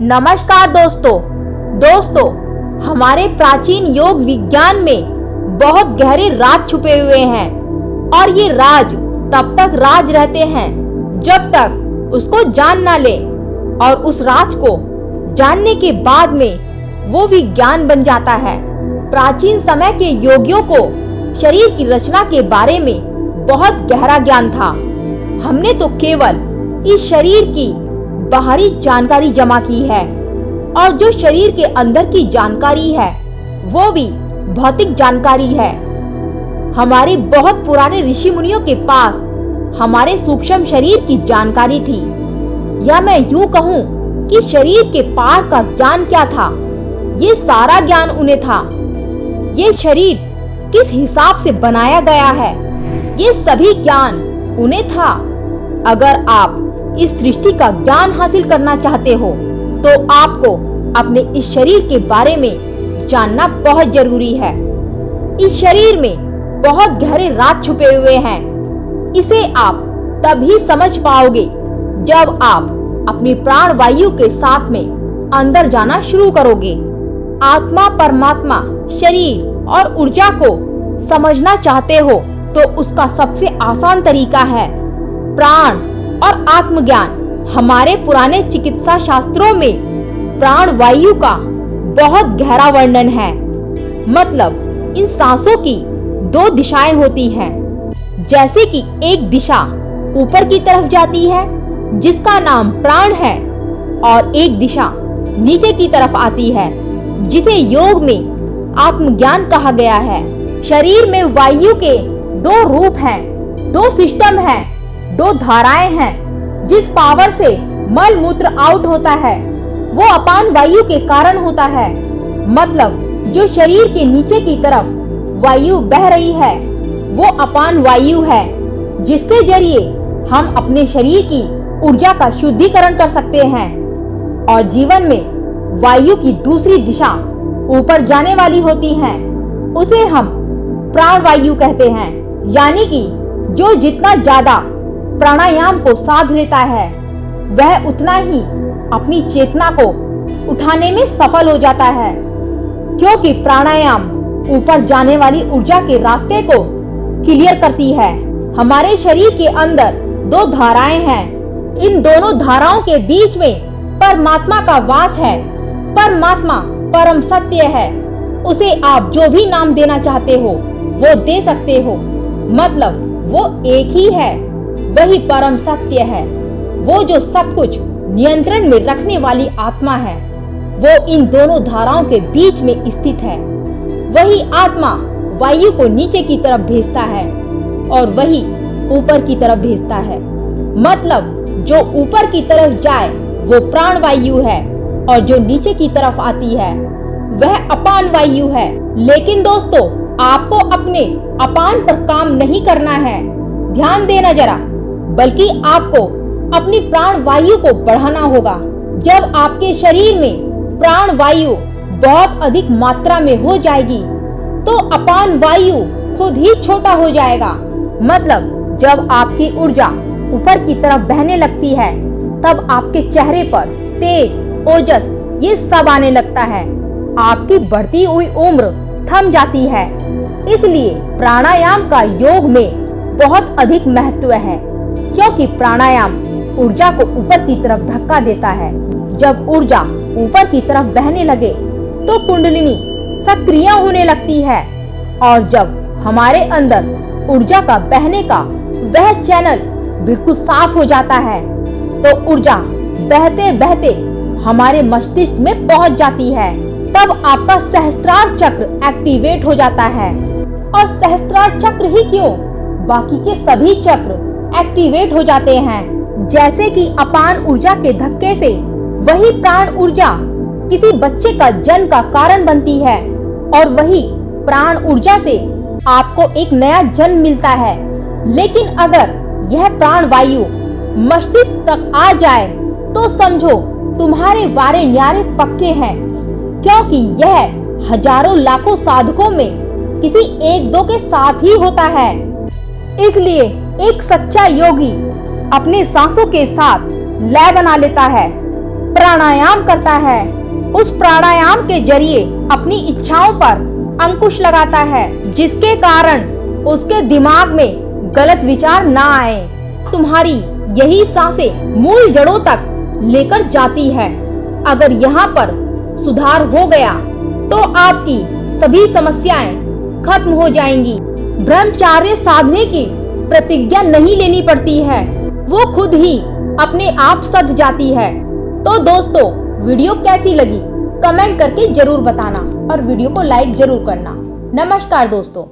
नमस्कार दोस्तों, हमारे प्राचीन योग विज्ञान में बहुत गहरे राज छुपे हुए हैं और ये राज तब तक राज रहते हैं जब तक उसको जान ना ले, और उस राज को जानने के बाद में वो विज्ञान बन जाता है। प्राचीन समय के योगियों को शरीर की रचना के बारे में बहुत गहरा ज्ञान था। हमने तो केवल इस शरीर की बाहरी जानकारी जमा की है, और जो शरीर के अंदर की जानकारी है वो भी भौतिक जानकारी है। हमारे बहुत पुराने ऋषि मुनियों के पास हमारे सूक्ष्म शरीर की जानकारी थी, या मैं यूं कहूं कि शरीर के पार का ज्ञान क्या था, ये सारा ज्ञान उन्हें था। ये शरीर किस हिसाब से बनाया गया है, ये सभी ज्ञान उन्हें था। अगर आप इस सृष्टि का ज्ञान हासिल करना चाहते हो तो आपको अपने इस शरीर के बारे में जानना बहुत जरूरी है। इस शरीर में बहुत गहरे राज छुपे हुए हैं। इसे आप तभी समझ पाओगे जब आप अपनी प्राण वायु के साथ में अंदर जाना शुरू करोगे। आत्मा, परमात्मा, शरीर और ऊर्जा को समझना चाहते हो तो उसका सबसे आसान तरीका है प्राण और आत्मज्ञान। हमारे पुराने चिकित्सा शास्त्रों में प्राण वायु का बहुत गहरा वर्णन है। मतलब इन सांसों की दो दिशाएं होती हैं, जैसे कि एक दिशा ऊपर की तरफ जाती है जिसका नाम प्राण है, और एक दिशा नीचे की तरफ आती है जिसे योग में आत्मज्ञान कहा गया है। शरीर में वायु के दो रूप हैं, दो सिस्टम हैं, दो धाराएं हैं। जिस पावर से मल मूत्र आउट होता है वो अपान वायु के कारण होता है। मतलब जो शरीर के नीचे की तरफ वायु बह रही है वो अपान वायु है, जिसके जरिए हम अपने शरीर की ऊर्जा का शुद्धिकरण कर सकते हैं। और जीवन में वायु की दूसरी दिशा ऊपर जाने वाली होती है, उसे हम प्राण वायु कहते हैं। यानी कि जो जितना ज्यादा प्राणायाम को साध लेता है वह उतना ही अपनी चेतना को उठाने में सफल हो जाता है, क्योंकि प्राणायाम ऊपर जाने वाली ऊर्जा के रास्ते को क्लियर करती है। हमारे शरीर के अंदर दो धाराएं हैं। इन दोनों धाराओं के बीच में परमात्मा का वास है। परमात्मा परम सत्य है। उसे आप जो भी नाम देना चाहते हो वो दे सकते हो। मतलब वो एक ही है, वही परम सत्य है। वो जो सब कुछ नियंत्रण में रखने वाली आत्मा है, वो इन दोनों धाराओं के बीच में स्थित है। वही आत्मा वायु को नीचे की तरफ भेजता है और वही ऊपर की तरफ भेजता है। मतलब जो ऊपर की तरफ जाए वो प्राण वायु है, और जो नीचे की तरफ आती है वह अपान वायु है। लेकिन दोस्तों, आपको अपने अपान पर काम नहीं करना है, ध्यान देना जरा, बल्कि आपको अपनी प्राण वायु को बढ़ाना होगा। जब आपके शरीर में प्राण वायु बहुत अधिक मात्रा में हो जाएगी तो अपान वायु खुद ही छोटा हो जाएगा। मतलब जब आपकी ऊर्जा ऊपर की तरफ बहने लगती है तब आपके चेहरे पर तेज, ओजस ये सब आने लगता है। आपकी बढ़ती हुई उम्र थम जाती है। इसलिए प्राणायाम का योग में बहुत अधिक महत्व है, क्योंकि प्राणायाम ऊर्जा को ऊपर की तरफ धक्का देता है। जब ऊर्जा ऊपर की तरफ बहने लगे तो कुंडलिनी सक्रिय होने लगती है, और जब हमारे अंदर ऊर्जा का बहने का वह चैनल बिल्कुल साफ हो जाता है तो ऊर्जा बहते बहते हमारे मस्तिष्क में पहुंच जाती है। तब आपका सहस्त्रार चक्र एक्टिवेट हो जाता है। और सहस्त्रार चक्र ही क्यों, बाकी के सभी चक्र एक्टिवेट हो जाते हैं। जैसे कि अपान ऊर्जा के धक्के से वही प्राण ऊर्जा किसी बच्चे का जन्म का कारण बनती है, और वही प्राण ऊर्जा से आपको एक नया जन्म मिलता है। लेकिन अगर यह प्राण वायु मस्तिष्क तक आ जाए तो समझो तुम्हारे वारे न्यारे पक्के हैं, क्योंकि यह हजारों लाखों साधकों में किसी एक दो के साथ ही होता है। इसलिए एक सच्चा योगी अपने सांसों के साथ लय बना लेता है। प्राणायाम करता है, उस प्राणायाम के जरिए अपनी इच्छाओं पर अंकुश लगाता है, जिसके कारण उसके दिमाग में गलत विचार ना आए। तुम्हारी यही सांसें मूल जड़ों तक लेकर जाती है। अगर यहाँ पर सुधार हो गया तो आपकी सभी समस्याएं खत्म हो जाएंगी। ब्रह्मचर्य साधने की प्रतिज्ञा नहीं लेनी पड़ती है, वो खुद ही अपने आप सध जाती है। तो दोस्तों, वीडियो कैसी लगी कमेंट करके जरूर बताना और वीडियो को लाइक जरूर करना। नमस्कार दोस्तों।